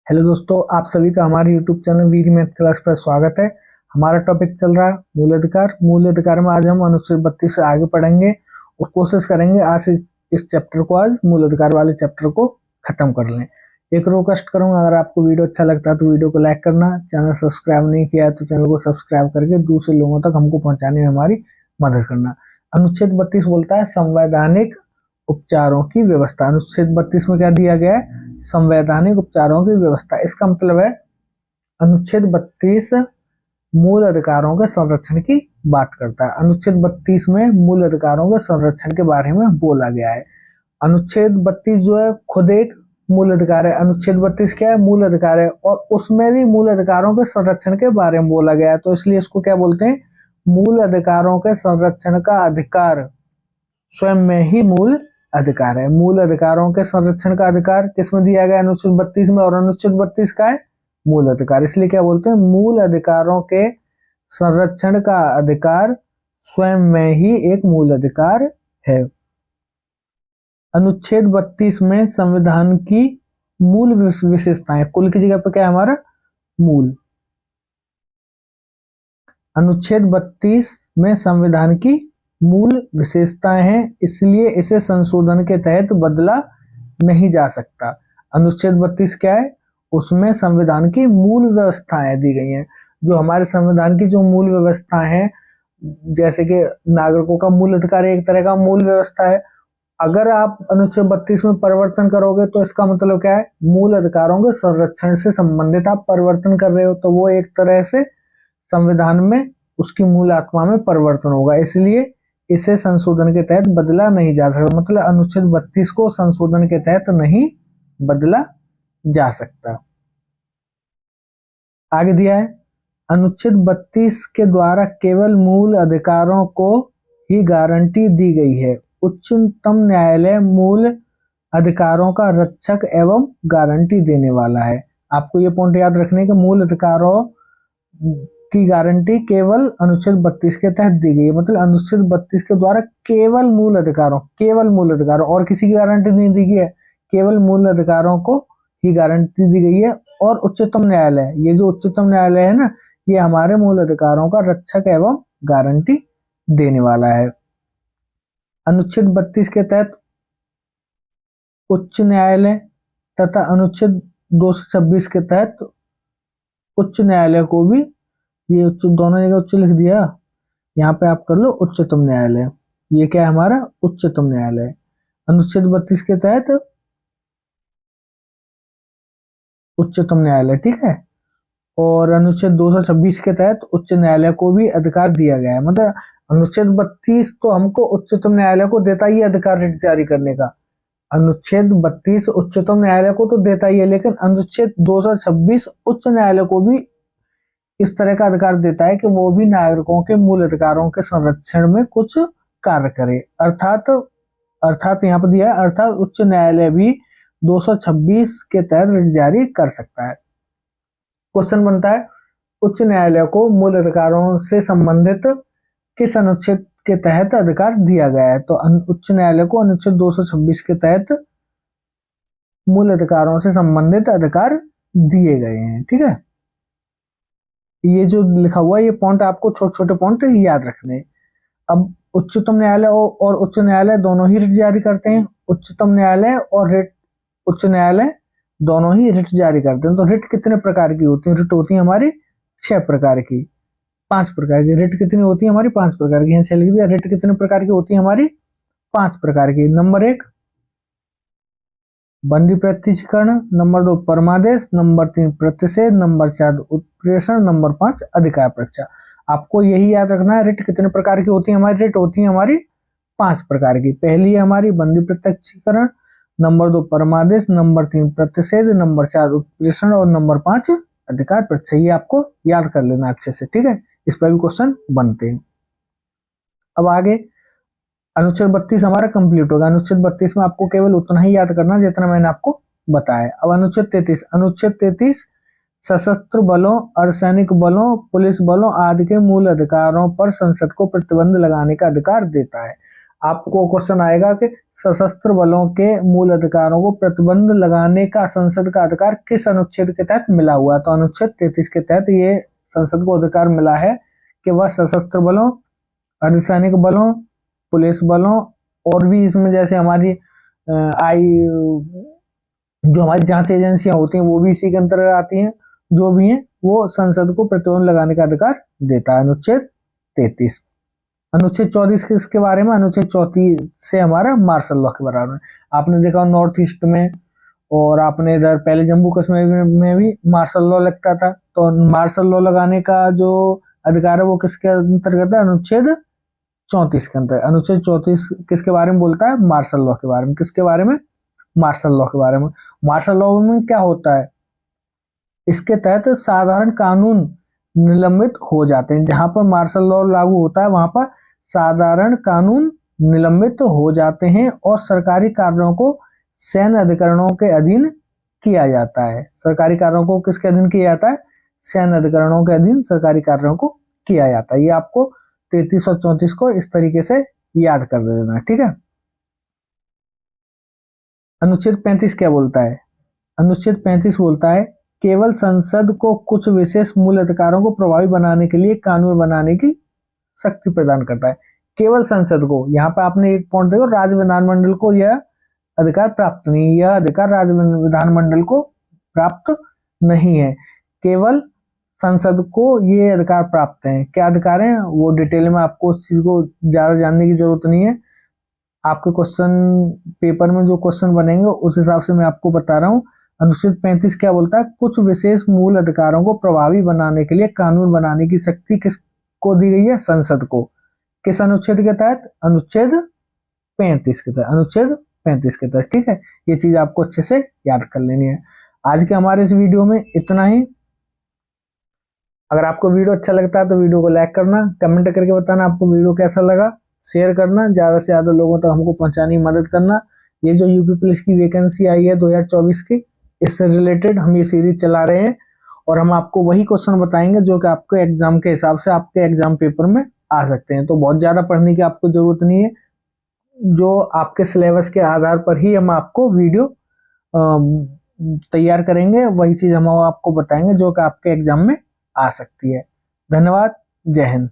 Hello दोस्तों, आप सभी का हमारे यूट्यूब चैनल वीर मैथ क्लास पर स्वागत है। हमारा टॉपिक चल रहा है मूल अधिकार। मूल अधिकार में आज हम अनुच्छेद 32 से आगे पढ़ेंगे और कोशिश करेंगे आज इस चैप्टर को, आज मूल अधिकार वाले चैप्टर को खत्म कर लें। एक रिक्वेस्ट करूंगा, अगर आपको वीडियो अच्छा लगता है तो वीडियो को लाइक करना, चैनल सब्सक्राइब नहीं किया है तो चैनल को सब्सक्राइब करके दूसरे लोगों तक हमको पहुंचाने में हमारी मदद करना। अनुच्छेद 32 बोलता है संवैधानिक उपचारों की व्यवस्था। अनुच्छेद 32 में क्या दिया गया है? संवैधानिक उपचारों की व्यवस्था। इसका मतलब है अनुच्छेद 32 मूल अधिकारों के संरक्षण की बात करता है। अनुच्छेद 32 में मूल अधिकारों के संरक्षण के बारे में बोला गया है। अनुच्छेद 32 जो है खुद एक मूल अधिकार है। अनुच्छेद 32 क्या है? मूल अधिकार है, और उसमें भी मूल अधिकारों के संरक्षण के बारे में बोला गया है, तो इसलिए इसको क्या बोलते हैं? मूल अधिकारों के संरक्षण का अधिकार स्वयं में ही मूल अधिकार है। मूल अधिकारों के संरक्षण का अधिकार किसमें दिया गया? अनुच्छेद 32 में, और अनुच्छेद 32 का है मूल अधिकार। इसलिए क्या बोलते हैं? मूल अधिकारों के संरक्षण का अधिकार स्वयं में ही एक मूल अधिकार है। अनुच्छेद 32 में संविधान की मूल विशेषताएं, कुल की जगह पर क्या है हमारा? मूल। अनुच्छेद 32 में संविधान की मूल विशेषताएं हैं, इसलिए इसे संशोधन के तहत बदला नहीं जा सकता। अनुच्छेद 32 क्या है? उसमें संविधान की मूल व्यवस्थाएं दी गई हैं। जो हमारे संविधान की जो मूल व्यवस्था है, जैसे कि नागरिकों का मूल अधिकार एक तरह का मूल व्यवस्था है। अगर आप अनुच्छेद 32 में परिवर्तन करोगे तो इसका मतलब क्या है? मूल अधिकारों के संरक्षण से संबंधित आप परिवर्तन कर रहे हो, तो वो एक तरह से संविधान में उसकी मूल आत्मा में परिवर्तन होगा, इसलिए इसे संशोधन के तहत बदला नहीं जा सकता। मतलब अनुच्छेद 32 को संशोधन के तहत नहीं बदला जा सकता। आगे दिया है अनुच्छेद 32 के द्वारा केवल मूल अधिकारों को ही गारंटी दी गई है। उच्चतम न्यायालय मूल अधिकारों का रक्षक एवं गारंटी देने वाला है। आपको ये पॉइंट याद रखने के मूल अधिकारों की गारंटी केवल अनुच्छेद 32 के तहत दी गई है। मतलब अनुच्छेद 32 के द्वारा केवल मूल अधिकारों और किसी की गारंटी नहीं दी गई है, केवल मूल अधिकारों को ही गारंटी दी गई है। और उच्चतम न्यायालय, ये जो उच्चतम न्यायालय है ना, ये हमारे मूल अधिकारों का रक्षक एवं गारंटी देने वाला है। अनुच्छेद 32 के तहत उच्च न्यायालय तथा अनुच्छेद 226 के तहत उच्च न्यायालय को भी, ये उच्च दोनों जगह उच्च लिख दिया, यहाँ पे आप कर लो उच्चतम न्यायालय। ये क्या है हमारा? उच्चतम न्यायालय। अनुच्छेद 32 के तहत उच्चतम न्यायालय, ठीक है। और अनुच्छेद 226 के तहत उच्च न्यायालय को भी अधिकार दिया गया है। मतलब अनुच्छेद 32 तो हमको उच्चतम न्यायालय को देता ही अधिकार रिट जारी करने का। अनुच्छेद 32 उच्चतम न्यायालय को तो देता ही है, लेकिन अनुच्छेद 226 उच्च न्यायालय को भी इस तरह का अधिकार देता है कि वो भी नागरिकों के मूल अधिकारों के संरक्षण में कुछ कार्य करे। अर्थात यहाँ पर दिया है, अर्थात उच्च न्यायालय भी 226 के तहत रिट जारी कर सकता है। क्वेश्चन बनता है, उच्च न्यायालय को मूल अधिकारों से संबंधित किस अनुच्छेद के तहत अधिकार दिया गया है? तो उच्च न्यायालय को अनुच्छेद 226 के तहत मूल अधिकारों से संबंधित अधिकार दिए गए हैं, ठीक है। ये जो लिखा हुआ है, ये पॉइंट आपको छोटे छोटे पॉइंट याद रखने। अब उच्चतम न्यायालय और उच्च न्यायालय दोनों ही रिट जारी करते हैं। उच्चतम न्यायालय और उच्च न्यायालय दोनों ही रिट जारी करते हैं। तो रिट कितने प्रकार की होती है? रिट होती है हमारी 6 प्रकार की, 5 प्रकार की। रिट कितनी होती है हमारी? 5 प्रकार की। यहाँ लिख दिया, रिट कितने प्रकार की होती है हमारी? 5 प्रकार की। नंबर 1 बंदी प्रत्यक्षीकरण, नंबर 2 परमादेश, नंबर 3 प्रतिषेध, नंबर 4 उत्प्रेषण, नंबर 5 अधिकार परीक्षा। आपको यही याद रखना है, रिट कितने प्रकार की होती है हमारी? रिट होती है हमारी 5 प्रकार की। पहली है हमारी बंदी प्रत्यक्षीकरण, नंबर 2 परमादेश, नंबर 3 प्रतिषेध, नंबर 4 उत्प्रेषण और नंबर 5 अधिकार परीक्षा। ये आपको याद कर लेना अच्छे से, ठीक है। इस पर भी क्वेश्चन बनते हैं। अब आगे अनुच्छेद 32 हमारा कंप्लीट होगा। अनुच्छेद 32 में आपको केवल उतना ही याद करना जितना मैंने आपको बताया। अब अनुच्छेद 33 सशस्त्र बलों, अर्धसैनिक बलों, पुलिस बलों आदि के मूल अधिकारों पर संसद को प्रतिबंध लगाने का अधिकार देता है। आपको क्वेश्चन आएगा कि सशस्त्र बलों के मूल अधिकारों को प्रतिबंध लगाने का संसद का अधिकार किस अनुच्छेद के तहत मिला हुआ है? तो अनुच्छेद 33 के तहत ये संसद को अधिकार मिला है कि वह सशस्त्र बलों, अर्धसैनिक बलों, पुलिस बलों और भी इसमें जैसे हमारी जो हमारी जांच एजेंसियां होती हैं वो भी इसी के अंतर्गत आती हैं, जो भी हैं वो संसद को प्रतिबंध लगाने का अधिकार देता है। अनुच्छेद 33। अनुच्छेद 34 किसके बारे में? अनुच्छेद 34 से हमारा मार्शल लॉ के बारे में। आपने देखा नॉर्थ ईस्ट में और आपने इधर पहले जम्मू कश्मीर में भी मार्शल लॉ लगता था, तो मार्शल लॉ लगाने का जो अधिकार है वो किसके अंतर्गत है? अनुच्छेद 34 के अंतर्गत। अनुच्छेद 34 किसके बारे में बोलता है? मार्शल लॉ के बारे में। किसके बारे में? मार्शल लॉ के बारे में। मार्शल लॉ में क्या होता है? इसके तहत साधारण कानून निलंबित हो जाते हैं। जहां पर मार्शल लॉ लागू होता है वहां पर साधारण कानून निलंबित हो जाते हैं और सरकारी कार्यों को सैन्य अधिकरणों के अधीन किया जाता है। सरकारी कार्यों को किसके अधीन किया जाता है? सैन्य अधिकरणों के अधीन सरकारी कार्यों को किया जाता है। ये आपको 33 और 34 को इस तरीके से याद कर देना है, ठीक है। अनुच्छेद 35 क्या बोलता है? अनुच्छेद 35 बोलता है केवल संसद को कुछ विशेष मूल अधिकारों को प्रभावी बनाने के लिए कानून बनाने की शक्ति प्रदान करता है। केवल संसद को, यहाँ पे आपने एक पॉइंट देखो, राज्य विधानमंडल को यह अधिकार प्राप्त नहीं, यह अधिकार राज्य विधानमंडल को प्राप्त नहीं है, केवल संसद को ये अधिकार प्राप्त है। क्या अधिकार है वो डिटेल में आपको उस चीज को ज्यादा जानने की जरूरत नहीं है। आपके क्वेश्चन पेपर में जो क्वेश्चन बनेंगे उस हिसाब से मैं आपको बता रहा हूँ। अनुच्छेद 35 क्या बोलता है? कुछ विशेष मूल अधिकारों को प्रभावी बनाने के लिए कानून बनाने की शक्ति किसको दी गई है? संसद को। किस अनुच्छेद के तहत? अनुच्छेद 35 के तहत। अनुच्छेद 35 के तहत, ठीक है। ये चीज आपको अच्छे से याद कर लेनी है। आज के हमारे इस वीडियो में इतना ही। अगर आपको वीडियो अच्छा लगता है तो वीडियो को लाइक करना, कमेंट करके बताना आपको वीडियो कैसा लगा, शेयर करना, ज्यादा से ज्यादा लोगों तक हमको पहुंचाने की मदद करना। ये जो यूपी पुलिस की वैकेंसी आई है 2024 की, इससे रिलेटेड हम ये सीरीज चला रहे हैं और हम आपको वही क्वेश्चन बताएंगे जो कि आपके एग्जाम के हिसाब से आपके एग्जाम पेपर में आ सकते हैं। तो बहुत ज्यादा पढ़ने की आपको जरूरत नहीं है, जो आपके सिलेबस के आधार पर ही हम आपको वीडियो तैयार करेंगे, वही चीज हम आपको बताएंगे जो कि आपके एग्जाम में आ सकती है। धन्यवाद। जय हिंद।